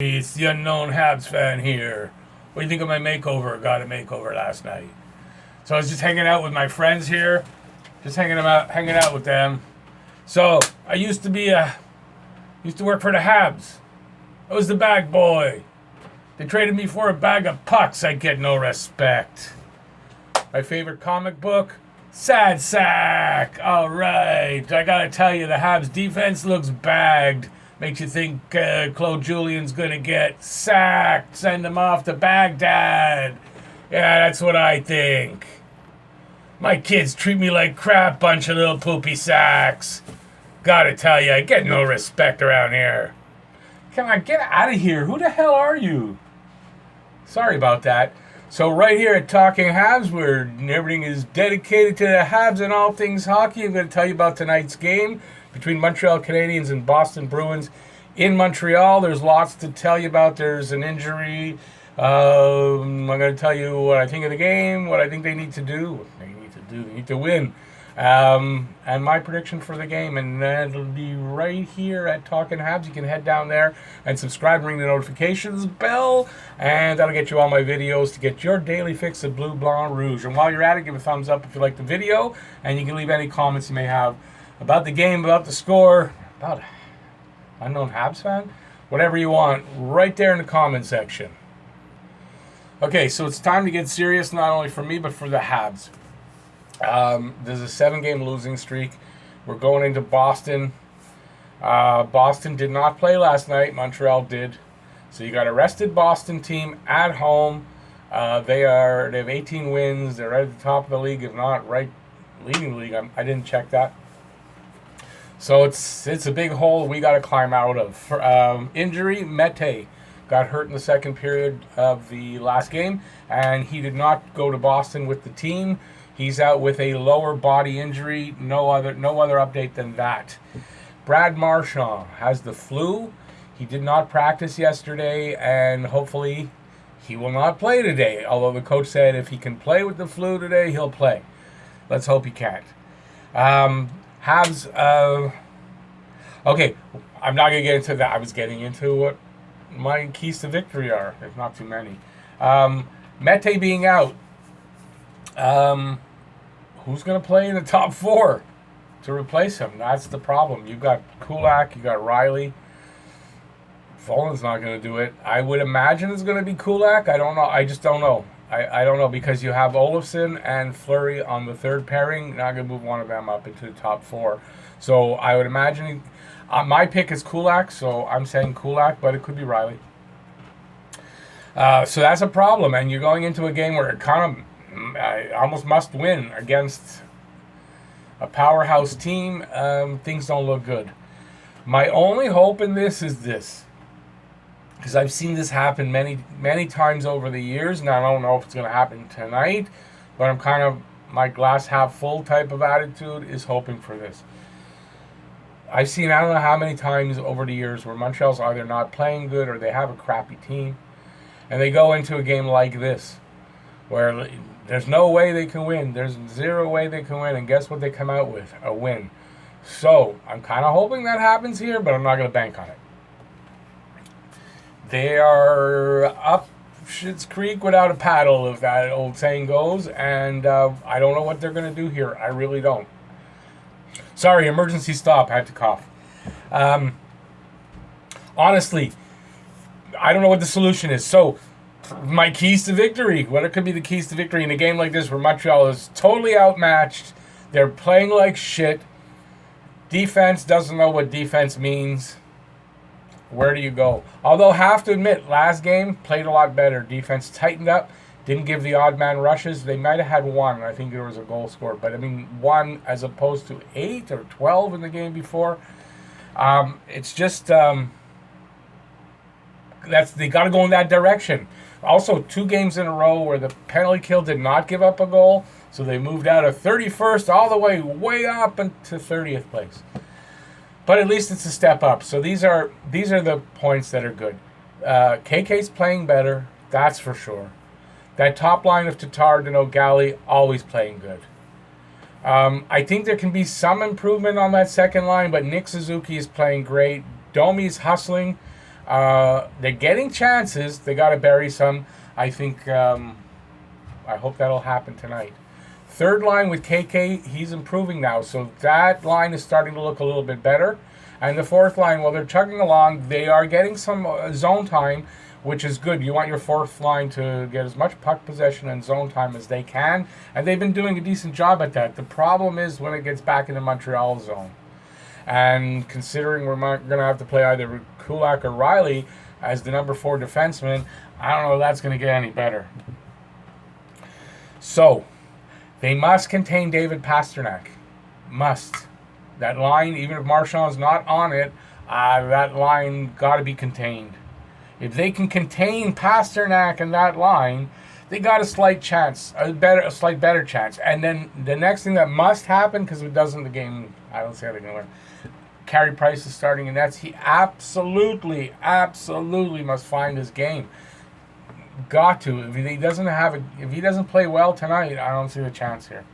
It's the unknown Habs fan here. What do you think of my makeover? Got a makeover last night. So I was just hanging out with my friends here, just hanging out with them. So I used to work for the Habs. I was the bag boy. They traded me for a bag of pucks. I get no respect. My favorite comic book, Sad Sack. All right, I gotta tell you, the Habs defense looks bagged. Makes you think Claude Julien's going to get sacked. Send him off to Baghdad. Yeah, that's what I think. My kids treat me like crap, bunch of little poopy sacks. Gotta tell you, I get no respect around here. Come on, get out of here. Who the hell are you? Sorry about that. So right here at Talking Habs, where everything is dedicated to the Habs and all things hockey, I'm going to tell you about tonight's game between Montreal Canadiens and Boston Bruins in Montreal. There's lots to tell you about. There's an injury. I'm going to tell you what I think of the game, what I think they need to do. They need to win. And my prediction for the game. And that'll be right here at Talking Habs. You can head down there and subscribe and ring the notifications bell. And that'll get you all my videos to get your daily fix of Bleu, Blanc, Rouge. And while you're at it, give a thumbs up if you like the video. And you can leave any comments you may have about the game, about the score, about unknown Habs fan, whatever you want, right there in the comment section. Okay, so it's time to get serious, not only for me, but for the Habs. There's a 7-game losing streak. We're going into Boston. Boston did not play last night. Montreal did. So you got a rested Boston team at home. They have 18 wins. They're right at the top of the league, if not right leading the league. I didn't check that. So it's a big hole we got to climb out of. For injury, Mete got hurt in the second period of the last game, and he did not go to Boston with the team. He's out with a lower body injury. No other update than that. Brad Marchand has the flu. He did not practice yesterday, and hopefully he will not play today. Although the coach said if he can play with the flu today, he'll play. Let's hope he can't. Habs, okay, I'm not going to get into that. I was getting into what my keys to victory are, if not too many. Mete being out. Who's going to play in the top 4 to replace him? That's the problem. You've got Kulak, you got Riley. Fulton's not going to do it. I would imagine it's going to be Kulak. I don't know. I just don't know. I don't know, because you have Olofsson and Fleury on the third pairing. Not going to move one of them up into the top 4. So I would imagine my pick is Kulak, so I'm saying Kulak, but it could be Riley. So that's a problem, and you're going into a game where it kind of almost must win against a powerhouse team. Things don't look good. My only hope in this is this, because I've seen this happen many times over the years, and I don't know if it's going to happen tonight, but I'm kind of, my glass half full type of attitude is hoping for this. I've seen, I don't know how many times over the years where Montreal's either not playing good or they have a crappy team, and they go into a game like this where there's no way they can win. There's zero way they can win, and guess what they come out with? A win. So I'm kind of hoping that happens here, but I'm not going to bank on it. They are up Schitt's Creek without a paddle, if that old saying goes, and I don't know what they're going to do here. I really don't. Sorry, emergency stop. I had to cough. Honestly, I don't know what the solution is. So, my keys to victory. What could be the keys to victory in a game like this where Montreal is totally outmatched? They're playing like shit. Defense doesn't know what defense means. Where do you go? Although, have to admit, last game played a lot better. Defense tightened up, didn't give the odd man rushes. They might have had one. I think there was a goal scored, but I mean 1 as opposed to 8 or 12 in the game before. It's just they got to go in that direction. Also, 2 games in a row where the penalty kill did not give up a goal, so they moved out of 31st all the way up into 30th place. But at least it's a step up. So these are the points that are good. KK's playing better, that's for sure. That top line of Tatar and O'Galley, always playing good. I think there can be some improvement on that second line, but Nick Suzuki is playing great. Domi's hustling. They're getting chances. They got to bury some. I think. I hope that'll happen tonight. Third line with KK, he's improving now, so that line is starting to look a little bit better. And the fourth line, while they're chugging along, they are getting some zone time, which is good. You want your fourth line to get as much puck possession and zone time as they can, and they've been doing a decent job at that. The problem is when it gets back into Montreal zone. And considering we're going to have to play either Kulak or Riley as the number 4 defenseman, I don't know if that's going to get any better. So, they must contain David Pastrnak. Must. That line, even if Marchand's not on it, that line got to be contained. If they can contain Pastrnak in that line, they got a slight chance, a slight better chance. And then the next thing that must happen, because if it doesn't, the game, I don't see how they're going to win. Carey Price is starting in nets. He absolutely must find his game. Got to. If he doesn't play well tonight, I don't see the chance here.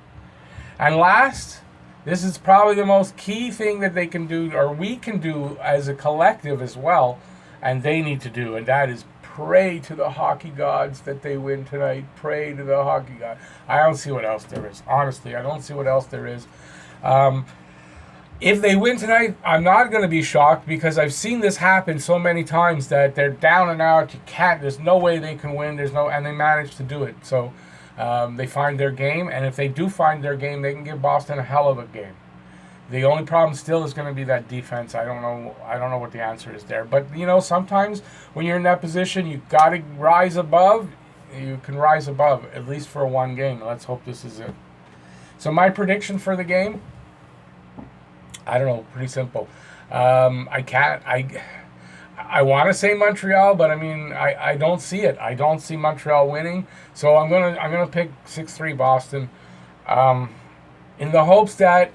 And last, this is probably the most key thing that they can do, or we can do as a collective as well, and they need to do, and that is pray to the hockey gods that they win tonight. Pray to the hockey god. I don't see what else there is. Honestly, I don't see what else there is. If they win tonight, I'm not going to be shocked because I've seen this happen so many times that they're down and out. You can't. There's no way they can win. And they manage to do it. So they find their game, and if they do find their game, they can give Boston a hell of a game. The only problem still is going to be that defense. I don't know what the answer is there. But sometimes when you're in that position, you got to rise above. You can rise above at least for one game. Let's hope this is it. So my prediction for the game. I don't know, pretty simple. I want to say Montreal, but I don't see it. I don't see Montreal winning, so I'm gonna pick 6-3 Boston, in the hopes that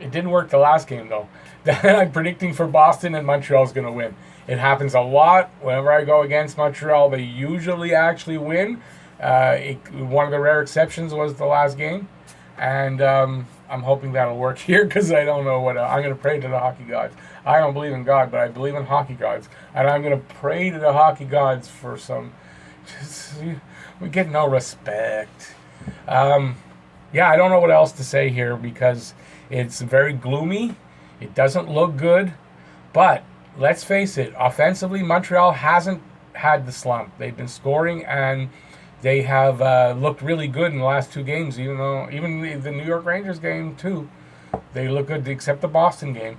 it didn't work the last game though. That I'm predicting for Boston and Montreal's gonna win. It happens a lot whenever I go against Montreal. They usually actually win. One of the rare exceptions was the last game, and I'm hoping that'll work here because I don't know what I'm going to pray to the hockey gods. I don't believe in God, but I believe in hockey gods, and I'm going to pray to the hockey gods for some. We get no respect. I don't know what else to say here because it's very gloomy. It doesn't look good, but let's face it. Offensively, Montreal hasn't had the slump. They've been scoring and they have looked really good in the last 2 games, even the New York Rangers game too. They look good, except the Boston game.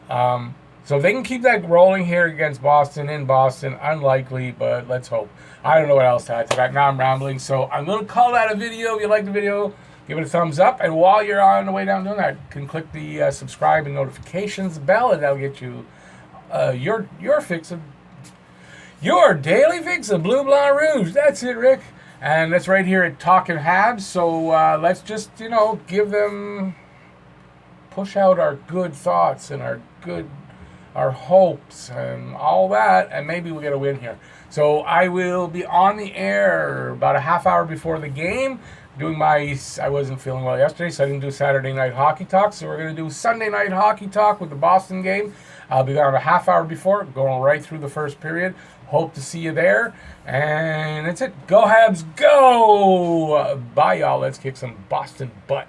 So if they can keep that rolling here against Boston, in Boston, unlikely, but let's hope. I don't know what else to add to that. Now I'm rambling, so I'm going to call that a video. If you like the video, give it a thumbs up. And while you're on the way down doing that, you can click the subscribe and notifications bell, and that'll get you your fix of your daily fix of Blue Blanc Rouge. That's it, Rick. And that's right here at Talking Habs. So let's just, push out our good thoughts and our hopes and all that, and maybe we'll get a win here. So I will be on the air about a half hour before the game doing I wasn't feeling well yesterday, so I didn't do Saturday night hockey talk. So we're going to do Sunday night hockey talk with the Boston game. I'll be on a half hour before, going right through the first period. Hope to see you there. And that's it. Go Habs, go! Bye, y'all. Let's kick some Boston butt.